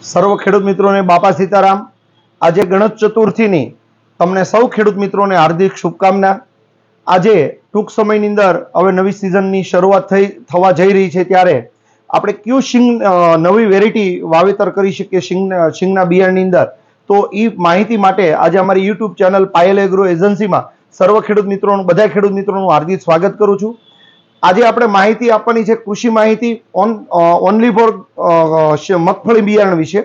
સર્વ ખેડૂત મિત્રોને બાપા સીતારામ। આજે ગણેશ ચતુર્થીની તમને સૌ ખેડૂત મિત્રોને હાર્દિક શુભકામના। આજે ટૂંક સમયની અંદર હવે નવી સિઝનની શરૂઆત થવા જઈ રહી છે, ત્યારે આપણે કયું સિંગ નવી વેરાયટી વાવેતર કરી શકીએ સિંગના બિયારણની અંદર, તો એ માહિતી માટે આજે અમારી યુટ્યુબ ચેનલ પાયલ એગ્રો એજન્સીમાં સર્વ ખેડૂત મિત્રોનું બધા ખેડૂત મિત્રોનું હાર્દિક સ્વાગત કરું છું। આજે આપણે માહિતી આપવાની છે કૃષિ માહિતી ઓનલી ફોર મગફળી બિયારણ વિશે।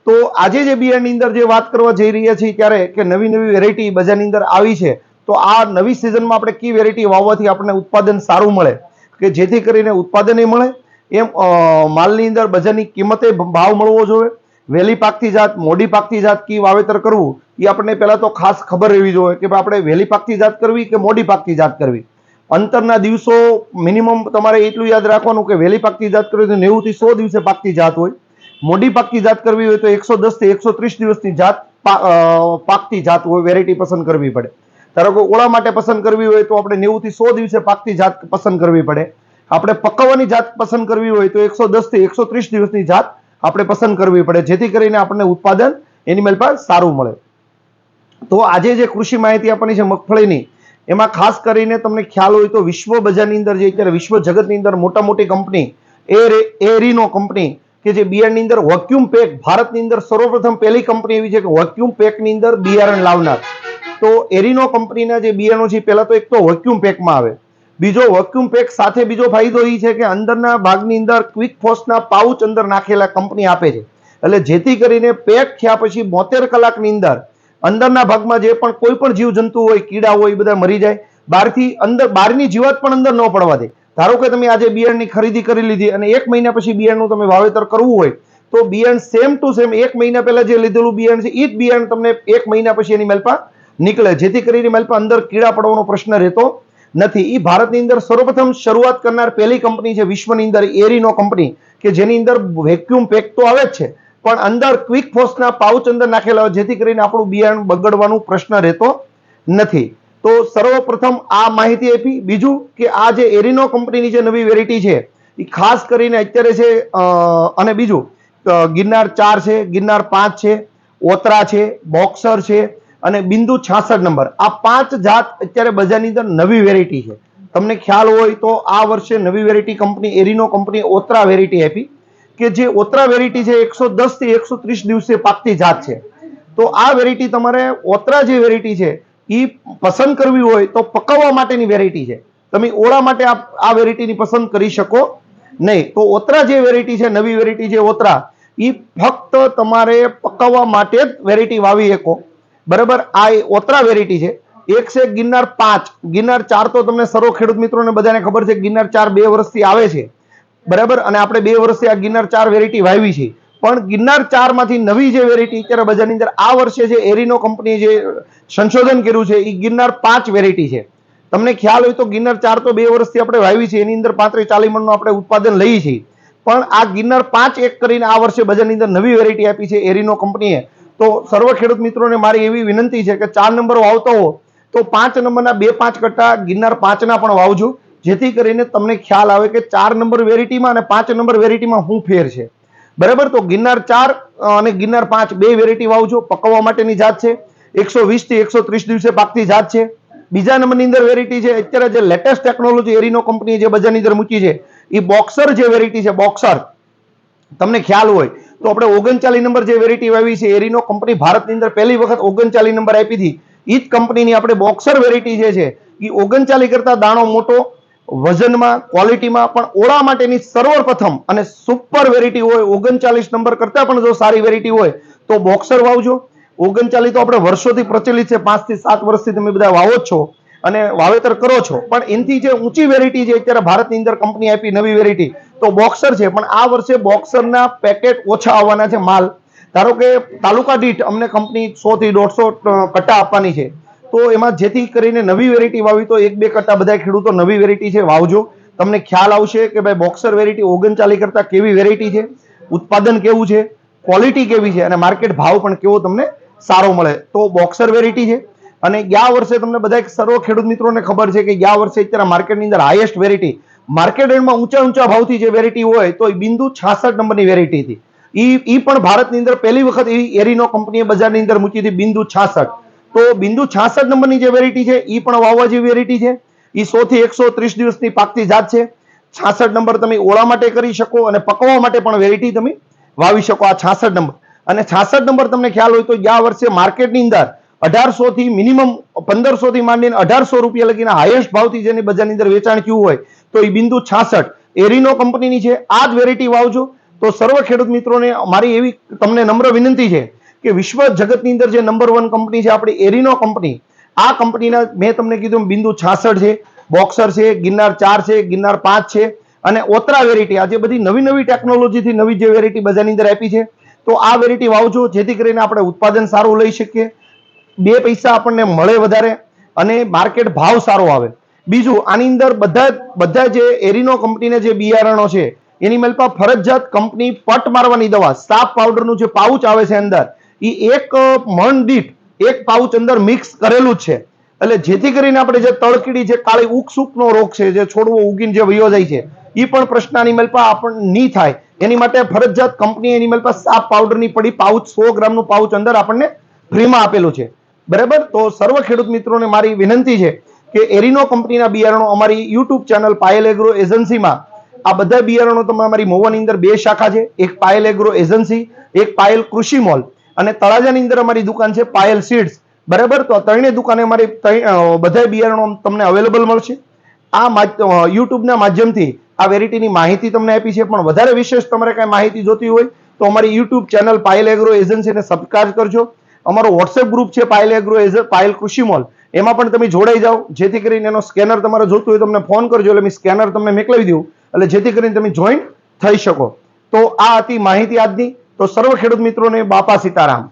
તો આજે જે બિયારણની અંદર જે વાત કરવા જઈ રહ્યા છીએ ત્યારે કે નવી નવી વેરાયટી બજારની અંદર આવી છે, તો આ નવી સિઝનમાં આપણે કઈ વેરાયટી વાવવાથી આપણને ઉત્પાદન સારું મળે, કે જેથી કરીને ઉત્પાદન મળે એમ માલની અંદર બજારની કિંમતે ભાવ મળવો જોઈએ। વહેલી પાકતી જાત મોડી પાકતી જાત કી વાવેતર કરવું એ આપણને પહેલા તો ખાસ ખબર રહેવી જોઈએ કે આપણે વહેલી પાકતી જાત કરવી કે મોડી પાકતી જાત કરવી। અંતરના દિવસો મિનિમમ તમારે એટલું યાદ રાખવાનું કે વહેલી પાકતી જાત કરવી તો 90 થી 100 દિવસે પાકતી જાત હોય, મોડી પાકતી જાત કરવી હોય તો 110 થી 130 દિવસની જાત પાકતી જાત હોય વેરાયટી પસંદ કરવી પડે। ધારો કે ઓળા માટે પસંદ કરવી હોય તો આપણે 90 થી 100 દિવસે પાકતી જાત પસંદ કરવી પડે। આપણે પકવવાની જાત પસંદ કરવી હોય તો 110 થી 130 દિવસની જાત આપણે પસંદ કરવી પડે, જેથી કરીને આપણને ઉત્પાદન એનિમલ પર સારું મળે। તો આજે જે કૃષિ માહિતી આપવાની છે મગફળીની, એમાં ખાસ કરીને તમને ખ્યાલ હોય તો વિશ્વ બજારની અંદર જે અત્યારે વિશ્વ જગતની અંદર મોટા મોટી કંપની એરીનો કંપની કે જે બિયારણની અંદર વેક્યુમ પેક, ભારતની અંદર સર્વપ્રથમ પહેલી કંપની એવી છે કે વેક્યુમ પેકની અંદર બિયારણ લાવનાર। તો એરીનો કંપનીના જે બિયારણો છે પહેલા તો એક તો વેક્યુમ પેકમાં આવે, બીજો વેક્યુમ પેક સાથે બીજો ફાયદો એ છે કે અંદરના ભાગની અંદર ક્વિક ફોસના પાઉચ અંદર નાખેલા કંપની આપે છે, એટલે જેથી કરીને પેક થયા પછી 72 કલાકની અંદર અંદરના ભાગમાં જે પણ કોઈ પણ જીવજંતુ હોય, કીડા હોય, એ બધા મરી જાય। બહારની જીવાત પણ અંદર ન પડવા દે। ધારો કે તમે આજે બિયારણની ખરીદી કરી લીધી અને 1 મહિના પછી બિયારણનું તમે વાવેતર કરવું હોય તો બિયારણ સેમ ટુ સેમ 1 મહિના પહેલા જે લીધેલું બિયારણ છે એ જ બિયારણ તમને 1 મહિના પછી એની મેલપા નીકળે, જેથી કરીને મેલપા અંદર કીડા પડવાનો પ્રશ્ન રહેતો નથી। એ ભારતની અંદર સર્વપ્રથમ શરૂઆત કરનાર પહેલી કંપની છે વિશ્વની અંદર એરીનો કંપની, કે જેની અંદર વેક્યુમ પેક તો આવે જ છે પણ અંદર ક્વિક ફોસના પાઉચ અંદર નાખેલા હોય, જેથી કરીને આપણું બિયારણ બગડવાનો પ્રશ્ન રહેતો નથી। તો સર્વપ્રથમ આ માહિતી આપી। બીજું કે આ જે એરીનો કંપનીની જે નવી વેરાયટી છે એ ખાસ કરીને અત્યારે છે, અને બીજું ગિરનાર 4 છે, ગિરનાર 5 છે, ઓતરા છે, બોક્સર છે અને બિંદુ 66 નંબર, આ 5 જાત અત્યારે બજારની અંદર નવી વેરાયટી છે। તમને ખ્યાલ હોય તો આ વર્ષે નવી વેરાયટી કંપની એરીનો કંપની ઓતરા વેરાયટી આપી, કે જે ઓતરા વેરાયટી છે 110 થી 130 દિવસે પાકતી જાત છે। તો આ વેરાયટી તમારે ઓતરા જે વેરાયટી છે એ પસંદ કરવી હોય તો પકવવા માટેની વેરાયટી છે, તમે ઓળા માટે આ વેરાયટીની પસંદ કરી શકો નહીં। તો ઓતરા જે વેરાયટી છે નવી વેરાયટી છે ઓતરા, એ ફક્ત તમારે પકવવા માટે જ વેરાયટી વાવી શકો, બરાબર। આ ઓતરા વેરાયટી છે। એક છે ગિરનાર 5, ગિરનાર 4 તો તમને સર્વ ખેડૂત મિત્રોને બધાને ખબર છે ગિરનાર 4 2 વર્ષથી આવે છે, બરાબર, અને આપણે 2 વર્ષથી આ ગિરનાર 4 વેરાયટી વાવી છે। પણ ગિરનાર 4 માંથી નવી જે વેરાયટી અત્યારે બજારની અંદર આ વર્ષે જે એરીનો કંપની જે સંશોધન કર્યું છે એ ગિરનાર 5 વેરાયટી છે। તમને ખ્યાલ હોય તો ગિરનાર 4 તો 2 વર્ષથી આપણે વાવી છે, એની અંદર 35-40 મણનું આપણે ઉત્પાદન લઈએ છીએ, પણ આ ગિરનાર 5 એક કરીને આ વર્ષે બજારની અંદર નવી વેરાયટી આપી છે એરીનો કંપનીએ। તો સર્વ ખેડૂત મિત્રોને મારી એવી વિનંતી છે કે 4 નંબર વાવતો હો તો 5 નંબરના 2-5 કટ્ટા ગિરનાર 5ના પણ વાવજો, જેથી કરીને તમને ખ્યાલ આવે કે 4 નંબર વેરાયટીમાં અને 5 નંબર વેરાયટીમાં શું ફેર છે, બરાબર। તો ગિરનાર 4 અને ગિરનાર 5 બે વેરાયટી વાવજો, પકવવા માટેની જાત છે, 120 થી 130 દિવસે પાકતી જાત છે। બીજા નંબરની અંદર વેરાયટી છે અત્યારે જે લેટેસ્ટ ટેકનોલોજી એરીનો કંપની જે બજારની અંદર મૂકી છે એ બોક્સર જે વેરાયટી છે, બોક્સર તમને ખ્યાલ હોય તો આપણે 39 નંબર જે વેરાયટી વાવી છે એરીનો કંપની ભારતની અંદર પહેલી વખત 39 નંબર આપી હતી, એ જ કંપનીની આપણે બોક્સર વેરાયટી જે છે એ 39 કરતા દાણો મોટો, વજનમાં, ક્વોલિટીમાં પણ ઓળા માટેની સર્વપ્રથમ અને સુપર વેરાયટી હોય। 39 નંબર કરતા પણ જો સારી વેરાયટી હોય તો બોક્સર વાવજો। 39 તો આપણે વર્ષોથી પ્રચલિત છે, 5 થી 7 વર્ષથી તમે બધા વાવો જ છો અને વાવેતર કરો છો, પણ એનાથી જે ઊંચી વેરાયટી છે અત્યારે ભારતની અંદર કંપની આપી નવી વેરાયટી તો બોક્સર છે। પણ આ વર્ષે બોક્સરના પેકેટ ઓછા આવવાના છે માલ, ધારો કે તાલુકા દીઠ અમને કંપની 100 થી 150 કટ્ટા આપવાની છે, તો એમાં જેથી કરીને નવી વેરાયટી વાવી તો 1-2 કટ્ટા બધા ખેડૂતો નવી વેરાયટી છે વાવજો, તમને ખ્યાલ આવશે કે ભાઈ બોક્સર વેરાયટી 39 કરતા કેવી વેરાયટી છે, ઉત્પાદન કેવું છે, ક્વોલિટી કેવી છે અને માર્કેટ ભાવ પણ કેવો તમને સારો મળે। તો બોક્સર વેરાયટી છે। અને ગયા વર્ષે તમને બધા સર્વ ખેડૂત મિત્રોને ખબર છે કે ગયા વર્ષે અત્યારે માર્કેટની અંદર હાઈએસ્ટ વેરાયટી માર્કેટ રેટમાં ઊંચા ભાવથી જે વેરાયટી હોય તો એ બિંદુ 66 નંબરની વેરાયટી હતી, ઈ પણ ભારતની અંદર પહેલી વખત એવી એરિનો કંપનીએ બજારની અંદર મૂકી હતી બિંદુ 66. તો બિંદુ 66 નંબરની જે વેરાયટી છે એ પણ વાવવા જેવી વેરાયટી છે. એ 100 થી 130 દિવસની પાકતી જાત છે. 66 નંબર તમે ઓળા માટે કરી શકો અને પકવવા માટે પણ વેરાયટી તમે વાવી શકો. આ 66 નંબર અને 66 નંબર તમને ખ્યાલ હોય તો ગયા વર્ષે માર્કેટની અંદર 1800 થી મિનિમમ 1500 થી માંડીને 1800 રૂપિયા લગીના હાઈએસ્ટ ભાવથી જેની બજારની અંદર વેચાણ થયું હોય તો એ બિંદુ 66 એરિનો કંપનીની છે. આ જ વેરાયટી વાવજો. તો સર્વ ખેડૂત મિત્રોને મારી એવી તમને નમ્ર વિનંતી છે કે વિશ્વ જગતની અંદર જે નંબર 1 કંપની છે આપણી એરિનો કંપની, આ કંપનીના મેં તમને કીધું બિંદુ 66 છે, બોક્સર છે, ગિરનાર 4 છે, ગિરનાર 5 છે અને ઓતરા વેરાયટી. આજે બધી નવી ટેકનોલોજીથી નવી જે વેરાયટી બજારની અંદર આપી છે તો આ વેરાયટી વાવજો જેથી કરીને આપણે ઉત્પાદન સારું લઈ શકીએ, 2 પૈસા આપણને મળે વધારે અને માર્કેટ ભાવ સારો આવે. બીજું આની અંદર બધા જે એરિનો કંપનીના જે બિયારણો છે એની મેલપા ફરજિયાત કંપની પટ મારવાની દવા સાપ પાવડરનું જે પાઉચ આવે છે અંદર એ 1 મણ દીઠ 1 પાઉચ અંદર મિક્સ કરેલું જ છે. એટલે જેથી કરીને આપણે જે તળકીડી જે કાળી ઉકસૂકનો રોગ છે જે છોડવો ઉગીને જે વયો જાય છે એ પણ પ્રશ્ન આની મેલપા આપણને નહીં થાય એની માટે ફરજિયાત કંપની એની મેલપા સાપ પાવડરની પડી પાઉચ 100 ગ્રામનું પાઉચ અંદર આપણને ફ્રીમાં આપેલું છે. બરાબર. તો સર્વ ખેડૂત મિત્રોને મારી વિનંતી છે કે એરિનો કંપનીના બિયારણો અમારી યુટ્યુબ ચેનલ પાયલ એગ્રો એજન્સીમાં આ બધા બિયારણો તમે અમારી મહુવાની અંદર 2 શાખા છે, એક પાયલ એગ્રો એજન્સી, એક પાયલ કૃષિ મોલ અને તળાજાની અંદર અમારી દુકાન છે પાયલ સીડ્સ. બરાબર. તો ત્રણેય દુકાને અમારી બધા બિયારણો તમને અવેલેબલ મળશે. આ યુટ્યુબના માધ્યમથી આ વેરાયટીની માહિતી તમને આપી છે, પણ વધારે વિશેષ તમારે કઈ માહિતી જોતી હોય તો અમારી યુટ્યુબ ચેનલ પાયલ એગ્રો એજન્સીને સબસ્ક્રાઇબ કરજો. અમારો વોટ્સએપ ગ્રુપ છે પાયલ એગ્રો પાયલ કૃષિ મોલ, એમાં પણ તમે જોડાઈ જાઓ જેથી કરીને એનો સ્કેનર તમારે જોતું હોય તમને ફોન કરજો એટલે મેં સ્કેનર તમને મોકલાવી દઉં એટલે જેથી કરીને તમે જોઈન થઈ શકો. તો આ હતી માહિતી આજની. તો સર્વ ખેડૂત મિત્રોને બાપા સીતારામ.